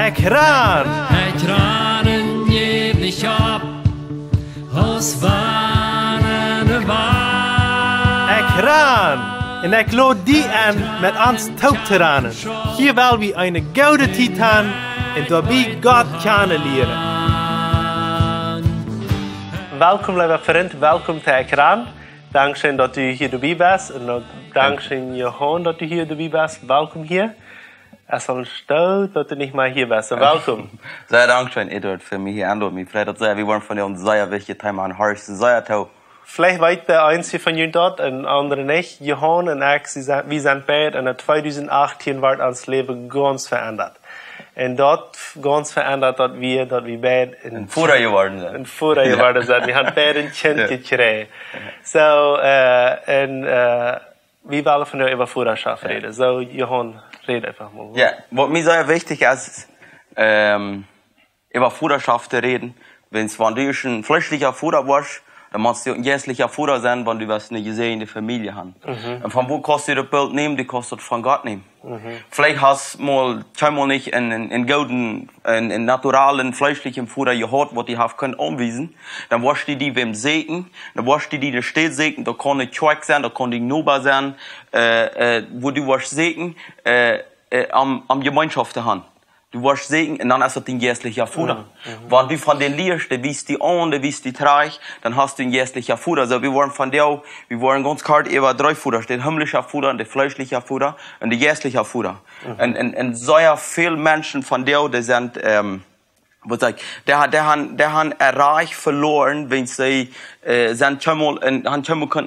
Ekran! Ekranen jävlig ab hos warnende Wahl. Ekran! En ik lood die aan met ons touwteranen. Hier wil we een gouden titan en daarbij God kennen leren. Welkom, lieve vriend. Welkom te Ekran. Dankzij dat u hier erbij bent. En dankzij Johan dat u hier erbij bent. Welkom hier. Het is al stil dat u niet meer hier bent. Welkom. Sehr dankschön, Eduard, für mich hier anzuhören. Mir freut es sehr, wir wollen von dir ein sehr wichtiges Thema an Harris, sehr toll. Vielleicht weet de einzige van jullie dat en andere niet. Johan en ik, we zijn beide en in 2018 werd ons leven ganz veranderd. En dat ganz veranderd dat we beide in Fuhrer geworden zijn. In Fuhrer geworden zijn. We hebben beide een kind gekregen. So, we willen van jou over Fuhrerschaft reden. So, Johan, red einfach mal. Ja, was mir sehr wichtig ist, über Fuhrerschaft zu reden. Wenn du schon ein fleischlicher Fuhrer warst, dann musst du ein jährlicher Fuhrer sein, wenn du was eine gesehene Familie hast. Und von wo kannst du das Bild nehmen? Du kannst das von Gott nehmen. Vielleicht hast du mal nicht einen golden, einen naturalen, fleischlichen Fuhrer gehabt, was die haben können anweisen. Dann warst du die wem segnen, dann warst du die, der steht segnen, da kann ich Zeug sein, da kann ich Nober sein, wo du warst segnen, am Gemeinschaft der Hand. Du warst Segen und dann ist das ein jährlicher Fuhrer. Wenn du von den liest, du wiest die an, du wiest die Treich, dann hast du ein jährlicher Fuhrer. Also wir wollen von dir, wir wollen ganz klar über 3 Fuhrer, der himmlische Fuhrer, der fleischliche Fuhrer und der jährliche Fuhrer. Und so viele Menschen von dir, die sind, der han erreicht verloren, wenn sie sind schon mal ein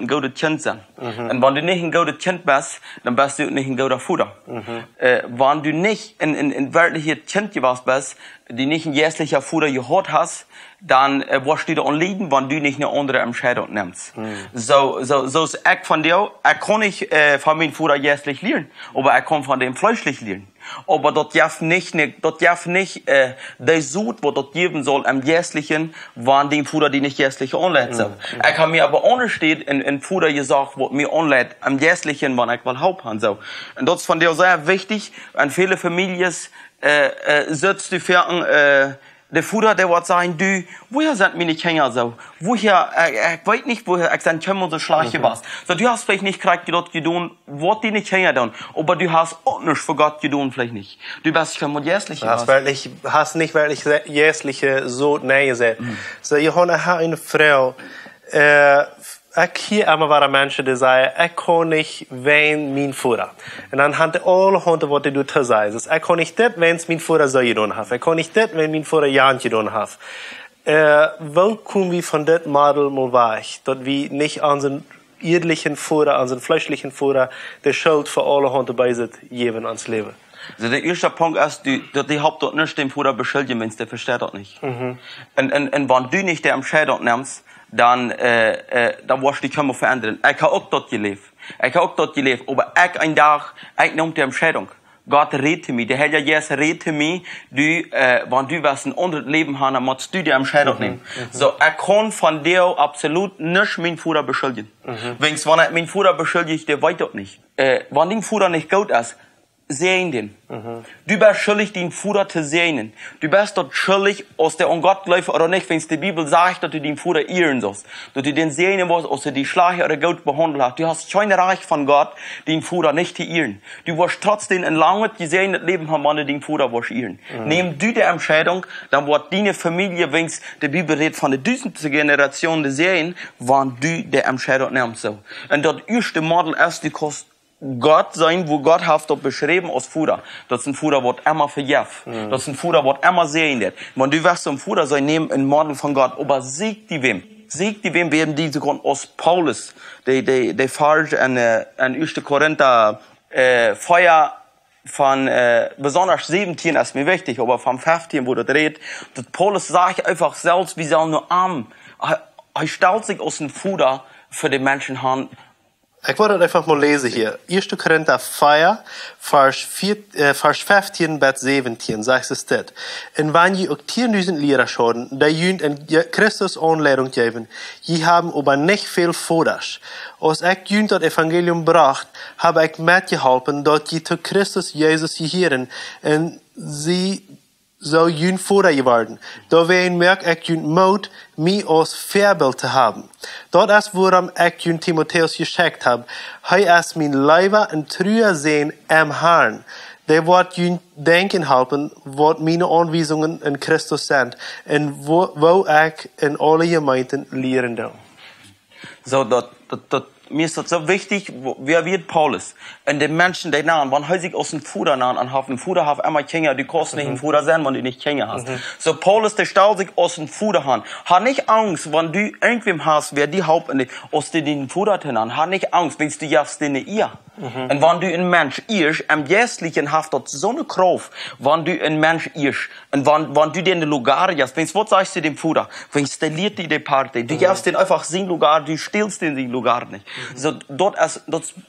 gutes Kind sein. Und wenn du nicht ein gutes Kind bist, dann bist du nicht ein guter Futter. Wenn du nicht ein wirkliches Kind gewesen bist, die nicht ein jährlicher Futter gehabt hast, dann wirst du da anliegen, wenn du nicht eine andere Entscheidung nimmst. So ist ich von dir, ich kann nicht von meinem Futter jährlich lernen, aber ich kann von dem fleischlich lernen. Aber das darf nicht der Sud, was das geben soll, am jährlichen, wenn den Futter, die nicht jährlich anlädt. Ich habe mir aber untersteht in Futter gesagt, was mir anlädt, am jährlichen, wenn ich mal Haupthand so. Und das ist von dir sehr wichtig, an viele Familien, sitzt die Ferien, der Futter, der wird sagen, du, woher sind meine Kinder so? Woher, ich weiß nicht, woher ich sein Kinder so schlecht was. So, du hast vielleicht nicht gerade dort getan, was die nicht Kinder tun. Aber du hast auch nicht für Gott getan, vielleicht nicht. Du bist schon mal jährlich. Hast nicht wirklich jährliche so näher gesehen. So, Johanna hat eine Frau, ik hier immer waren mensen die zeiden, ik kon niet ween mijn voeder. En dan hadden alle honden wat du te zei. Dus ik kon niet dit ween mijn voeder zo gedaan heeft. Ik kon niet dit ween mijn voeder Jan gedaan heeft. Wel kunnen we van dit model mal weg, dat we niet aan zijn eerlijke voeder, aan zijn fleischlichen voeder, de schuld voor alle honden bij zit geven ans leven. Also der erste Punkt ist, die habt dort nicht den Futter beschuldigen, wenn der versteht das nicht. Und wenn du nicht der Entscheidung nimmst, dann wirst du dich immer verändern. Ich habe auch dort gelebt. Aber ich ein Tag, ich nehme die Entscheidung. Gott rette mich. Der Herr Jesus rette mich. Wenn du was ein anderes Leben hast, dann musst du die Entscheidung nehmen. So, ich kann von dir absolut nicht meinen Futter beschuldigen. Wenn ich meinen Futter beschuldige, der weiß das nicht. Wenn dein Futter nicht gut ist, sehen den. Du bist schuldig, den Futter zu sehen. Du bist dort schuldig, aus der Gott läuft oder nicht, wenn es die Bibel sagt, dass du den Futter ehren sollst. Dass du den sehen musst, aus der die Schleiche oder Gott behandelt hast. Du hast kein Reich von Gott, den Futter nicht zu ehren. Du wirst trotzdem ein langes, gesehenes Leben haben, wenn du den Futter wirst ehren. Nimm du die Entscheidung, dann wird deine Familie, wenn es die Bibel redet von der 1000. Generation zu sehen, wenn du die Entscheidung nimmst. So. Und das erste Model ist, du kannst Gott sein, wo Gott hat dort beschrieben als Futter. Das ist ein Futter, was immer verjährt. Das ist ein Futter, was immer sehen wird. Wenn du wirst ein Futter sein, nehmen ein Model von Gott, aber sieg die wem, werden diese Grund aus Paulus, der falsch an 1. Korinther, Feuer von, besonders 17 ist mir wichtig, aber vom 15, wo das redet, dass Paulus sagt einfach selbst, wie soll nur arm, er stellt sich aus dem Futter für die Menschen haben. Ich wollte einfach mal lesen hier. 1. Korinther 4, Vers 15 bis 17, sagt es dit. En wanneer je ook 10.000 Lehrer schauen, die jünt in Christus Anleitung geben, je haben aber nicht viel Voders. Als ich jünt das Evangelium bracht, habe ich mitgeholfen, dass je zu Christus Jesus gehören, und sie so jün Futter geworden. Da wen merk ich jün Mut, mich als Vorbild zu haben. Dort ist, worum ich jün Timotheus geschickt habe, ist mein Leiber und Trühe sehen am Herrn. Der wird jün denken helfen, was meine Anweisungen in Christus sind, und wo ich in alle Gemeinden lehren will. So, mir ist das so wichtig, wer wird Paulus? Und die Menschen, die nahen, wann häufig aus dem Fuder nahen, an haben Fuder haben einmal Kinder, die kosten nicht im Fuder sein, wenn du nicht Kinder hast. So, Paulus, der stellt sich aus dem Fuder an. Hat nicht Angst, wenn du irgendwem hast, wer die Haupt aus den Fuder an. Hat nicht Angst, wenn du jagst den ihr. Und wenn du ein Mensch irsch, am Jässlichen haft dort so eine Kraft, wenn du ein Mensch irsch, und wenn du den Lugar jagst, was sagst du dem Fuder? Wenn installiert die Party, du jagst den einfach sin Lugar, du stillst den Lugar nicht. So, das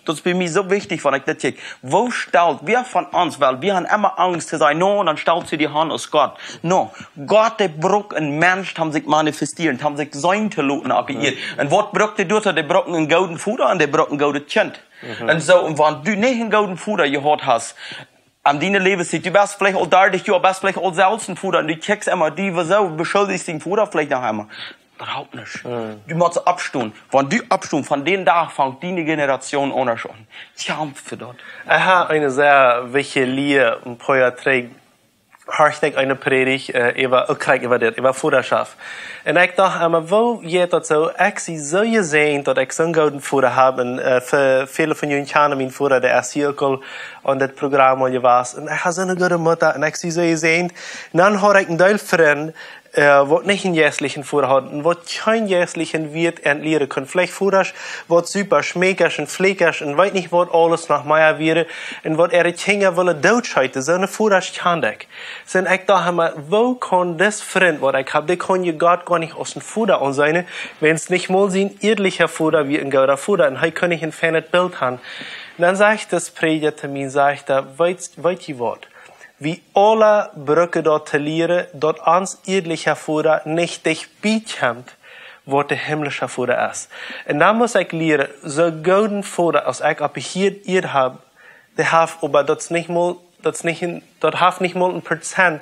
ist bei mir so wichtig, wenn ich das check. Wo stellt, wer von uns, weil wir haben immer Angst zu sein, no, und dann stellt sie die Hand aus Gott. No, Gott, der braucht ein Mensch, haben sich manifestiert, haben sich sein Talenten abgegeben. Und was braucht der dort? Der braucht einen golden Fuder und der braucht ein golden Kind. Und so, und wenn du nicht einen golden Fuder gehört hast, am deine Lebenszeit, du bist vielleicht auch da, du bist vielleicht auch selbst ein Fuder, und du checkst immer, die so, beschuldigst den Fuder vielleicht noch einmal. Überhaupt nicht. Du musst abstehen. Wenn du abstehst, von dem Tag fängt deine Generation an schon. Kämpf für dort. Ich habe eine sehr wichtige Lehre ein paar Jahre zurück. Hörte ich eine Predigt über Futterschaft. Und ich dachte immer, wo geht das so? Ich sehe so gesehen, dass ich so einen guten Futter habe. Und für viele von Ihnen kennen mein Futter, der ist hier und das Programm und was. Und ich habe so eine gute Mutter und ich sehe so gesehen. Und dann habe ich einen Teil Freund, wat nicht einen jässlichen Futter hat und wat kein jässlichen wird entleeren können. Vielleicht Futter, wat super schmeckers und fleckers und weiß nicht, wat alles nach Meier wäre und wat ihre Kinder wollen Deutschheiten. So eine Futter kann ich. So ich dachte mir, wo kann das Freund, wat ich habe, der kann ja Gott gar nicht aus dem Futter an sein, wenn es nicht mal sein ehrlicher Futter wie ein guter Futter. Und hier kann ich ein fernes Bild haben. Und dann sage ich das Prediger zu mir, sage ich da, weißt ihr was? Wie alle Brücke dort zu lehren, dort ans ehrlicher Futter nicht dich bekämpft, was der himmlische Futter ist. Und dann muss ich lehren, so golden Futter, als ich ab hier ihr habe, der hat aber dort nicht mal 1%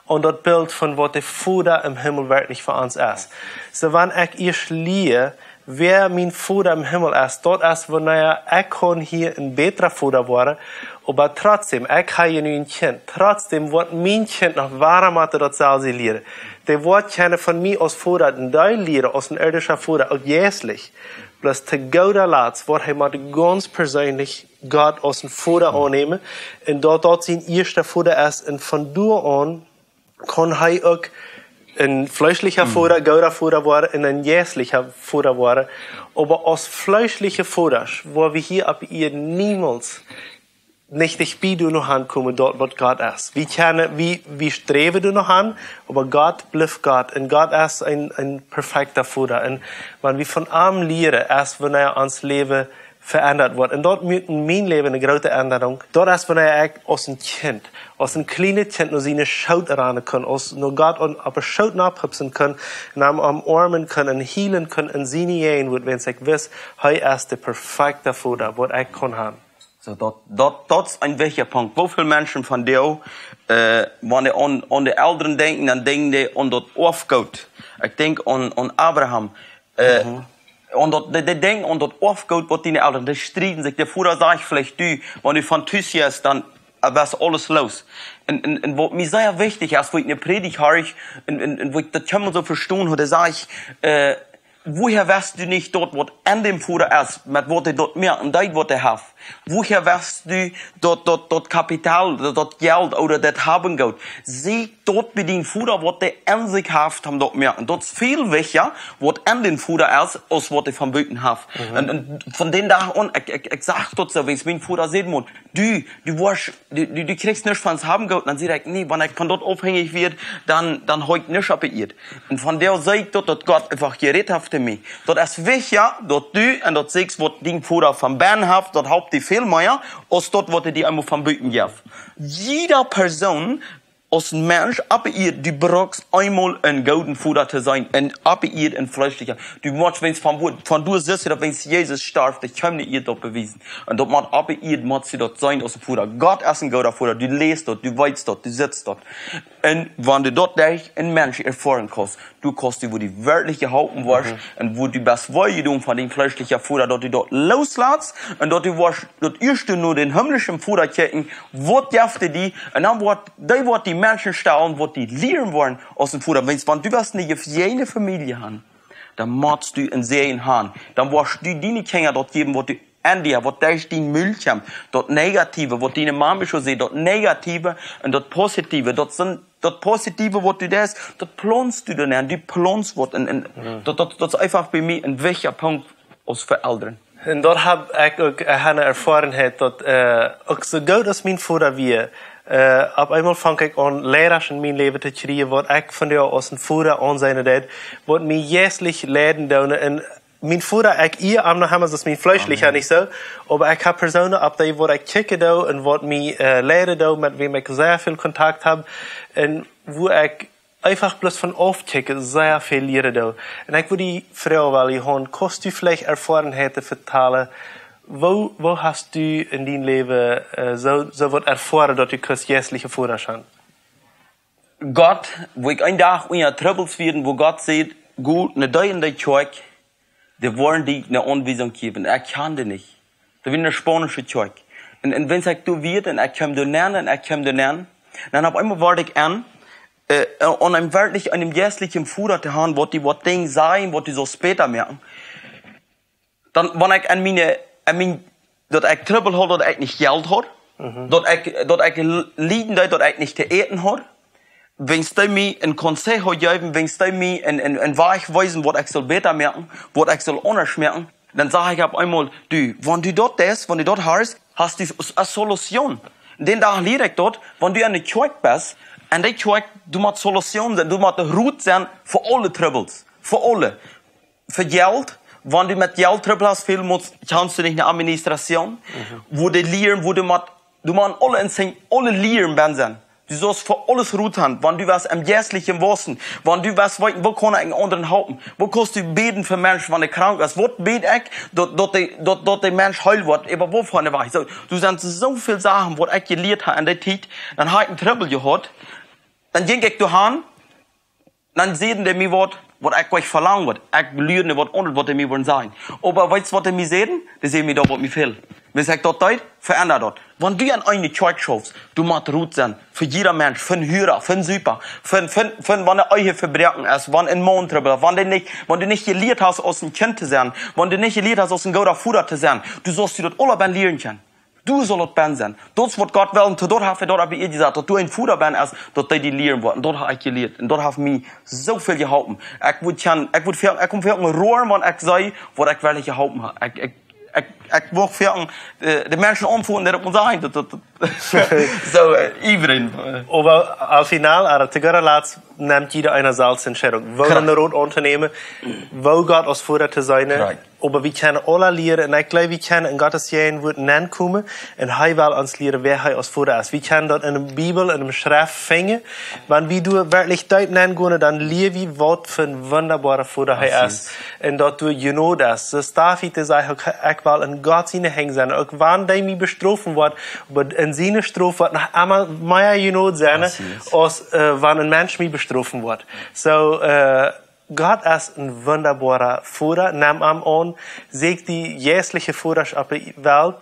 und dort Bild von was der Futter im Himmel wirklich für uns ist. So wenn ich ihr lehre, wer mein Futter im Himmel ist, dort ist, wo ich kann hier ein besserer Futter werden, aber trotzdem, ich habe ein Kind, trotzdem wird mein Kind noch wahrer dort selber lernen. Der wird keine von mir aus Futter, ein Teil lernen, aus dem irdischen Futter, auch jässlich. Bloß zu guter Letzt wird er ganz persönlich Gott aus dem Futter annehmen, und dort sein erster Futter ist, und von da an kann er auch ein fleischlicher Futter, guter Futter werden, und ein jässlicher Futter werden. Aber aus fleischlicher Futter, wo wir hier ab ihr niemals nicht ich bi du noch ankommen dort, was Gott ist. Wie streben du noch an, aber Gott bleibt Gott. Und Gott ist ein perfekter Futter. Und wenn wir von ihm lernen, erst wenn uns Leben verändert wird. Und dort mit mein Leben eine große Änderung. Dort ist, wenn aus einem Kind, aus einem kleinen Kind nur seine Schaut ran kann, aus nur Gott aber Schaut abhüpfen kann, und am Armen kann, und healen kann, und seine Jähen wird, wenn ich weiß, er ist der perfekte Futter, was ich kann haben. So, dort ist ein wichtiger Punkt. Wo viele Menschen von dir, wenn die an die Eltern denken, dann denken die an das Aufgott. Ich denke an Abraham. Und die denken an das Aufgott, was die Eltern, die streiten sich. Der Vater sagt vielleicht, wenn du von Tüssi ist, dann was alles los. Und was mir sehr wichtig ist, wo ich eine Predigt höre, und wo ich das kann man so verstehen, da sage ich, woher weißt du nicht dort, was an dem Futter ist, mit was er dort mehr und das, was er hat? Woher weißt du dort Kapital, dort Geld oder das haben Geld? Sieh dort bei den Futter, was der an sich hat, haben dort mehr. Und dort ist viel wichtiger, was an den Futter ist, als was er vom Böten hat. Und von den da an, ich sag dort so, wenn ich mein Futter sehen muss, du kriegst nichts von haben Geld. Dann sieht ich, nee, wenn ich von dort abhängig wird, dann heute nicht abgehört. Und von der Seite dort, dass Gott einfach geredet hat für mich. Dort ist wichtiger, dort du, und dort siehst, was den Futter vom Bern hat, dort haupt die viel mehr, als dort, was die einmal vom Böten gibt. Jeder Person als een mens, aber ihr, du brauchst einmal ein golden Futter zu sein, und aber ihr ein fleischlicher. Du musst, wenn es von du siehst, wenn Jesus starb, das kann nicht ihr dort bewiesen. Und dort muss aber ihr, muss sie dort sein aus dem Futter. Gott ist ein golden Futter, du lebst dort, du weißt dort, du sitzt dort. Und wenn du dort ein Mensch erfahren kannst, du kannst du, wo die wörtliche Haupten warst, und wo du das Wohlgedung von dem fleischlichen Futter, dort du dort loslässt, und dort du warst, dort erst du nur den himmlischen Futter checken, wo dürfte die, und dann wird die Menschen stellen, wat die leren worden aus dem Futter. Want du was nicht auf jene Familie haben, dann musst du ein Sehen haben. Dann wirst du deine Kinder dort geben, was du an dir, was da ist dein Milch haben, dort Negative, was deine Mama schon sieht, dort Negative und dort Positive, dort Positive, was du das, dort planst du dann an, du planst was, dort ist einfach bei mir ein wichtiger Punkt aus Veräldern. En dat heb ik ook een ervarenheid dat ook zo goed als mijn vader weer. Op eenmaal vang ik aan leraars in mijn leven te krijgen wat ik van jou als een vader aan zijn deed, wat mij juistlich leiden doen. En mijn vader, ik hier am nog helemaal, dat is mijn fleischlich niet zo, maar ik heb personen op die wat ik kijken doe en wat mij leiden doe, met wie ik zeer veel contact heb en wo ik einfach bloß von aufchecken, sehr viel leren doe. En ik wil die vrouw wel, Johan, kost u vielleicht Erfarenheiten vertalen? Wo hast du in dein Leben so wat erfahren, dass du geistliche Vater hast? Gott, wo ich einen Tag unter Troubles werden, wo Gott sagt, gut, ne da in der Kirche, die wollen die eine Anweisung geben. Er kann die nicht. Das wird eine spanische Kirche. Und wenn ich du wird, und er kann du lernen, dann auf einmal wollte ich an einem wirklich einem geistlichen Vater zu haben, was die was Dinge sein, was die so später merken. Dann, wenn ich an meine, dat ik trouble had, dat ik niet geld had. Dat ik lieden deed, dat ik niet te eten had. Wenn's du mir ein Konseil hat gegeben, wenn's du mir ein Weg weisen, was ich soll besser merken, was ich soll anders merken, dann sage ich auf einmal, du, wenn du dort hast, hast du eine Solution. Den Tag lehre ich dort, wenn du an der Kirche bist, an der Kirche, du musst Solution sein, du musst Route sein für alle Troubles. Für alle. Für Geld. Wenn du mit Geld Trouble hast, viel musst, kannst du nicht eine Administration, wo du lehren, wo du musst alle lehren sein. Du sollst für alles Ruhe haben. Wenn du was am Geistlichen wissen, wenn du was weißt, wo kann ich einen anderen halten? Wo kannst du beten für Menschen, wenn er krank ist? Wo bete ich, dass der Mensch heil wird? Aber wovon war ich? So, du sagst so viele Sachen, was ich gelehrt habe an der Zeit, dann habe ich einen Trouble gehabt, dann ging ich dahin, dann sehen die mir was ich euch verlangen wird. Ich lerne was anderes, was die mir wollen sagen. Aber weißt du, was die mir sehen? Die sehen mir da, was mir fehlt. Wenn ich dort deut, verändert dort. Wenn du an eine Kirche schaust, du musst Ruhe sein. Für jeder Mensch, für einen Hörer, für einen Super, für wenn er euch verbrechen ist, wenn ein Mond drüber, wenn du nicht gelehrt hast, aus dem Kind zu sein, wenn du nicht gelehrt hast, aus dem guter Futter zu sein, du sollst dir dort alle beim lernen können. Du sollst Ben sein. Das, was Gott will, und dort habe ich gesagt, dass du ein Futter Ben ist, dass die lernen wollen. Und dort habe ich gelehrt. Und dort habe ich mich so viel geholfen. Ich komme für ein Rohr, wenn ich sage, was ich wirklich geholfen habe. Ik wil veel de mensen omvoeren dat moet zijn. So, iedereen. Aber al final, aan de laatst, neemt jeder eine Salzentscheidung. Wir wollen ein Rot unternehmen, wo Gott als Vater zu sein. Right. Aber wir können alle lernen, und ich glaube, wir können in Gottes Jahren nennen kommen, und er will uns lernen, wer er als Vater ist. Wir können dort in der Bibel, in der Schrift finden. Wenn wir du wirklich dort nennen können, dann lernen wir, was für ein wunderbarer Vater er ist. Und dort du, you know das. Das David sagt, ich will in Gott seine Hänge sein. Auch wenn der mich bestrafen wird, aber in seine Strafe wird noch einmal mehr you know sein, als wenn ein Mensch mich bestrafen wird. So, Gott ist ein wunderbarer Vater, nimmt ihm an, sieht die jährliche Vaterschaft auf der Welt,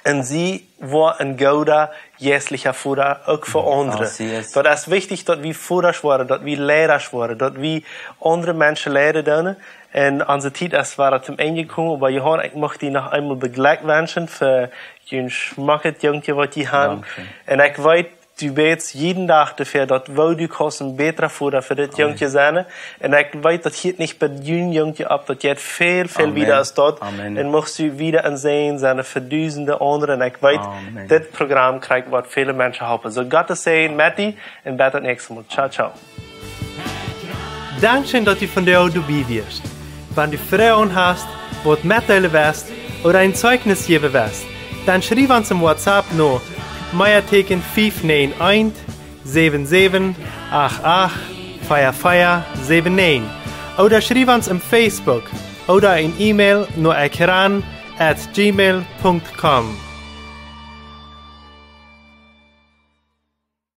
und sie war ein guter jährlicher Vater auch für andere. Das ist wichtig, dass wir Vater werden, dass wir Lehrer werden, dass wir andere Menschen lehren. Und unsere Zeit ist zum Ende gekommen, aber Johann, ich möchte dich noch einmal beglückwünschen für den Schmacket, Jungchen, was die haben. Und ich weiß, du betest jeden Tag dafür, dass du kannst ein besserer Vater für das Jungchen sein. Und ich weiß, das hier nicht bei den Jungchen ab, das jetzt viel wieder ist dort. Und musst du wieder ansehen, seine verdüsende anderen. Und ich weiß, das Programm kriegt, was viele Menschen haben. So Gottes Segen, Matti, und bis das nächste Mal. Ciao, ciao. Dankeschön, dass du von der dabei wirst. Wenn du Fragen hast, was mitteilen willst oder ein Zeugnis geben willst, dann schreib uns im WhatsApp noch Meierteken 591 7788 oder schreib uns im Facebook oder ein E-Mail nur ekran@gmail.com.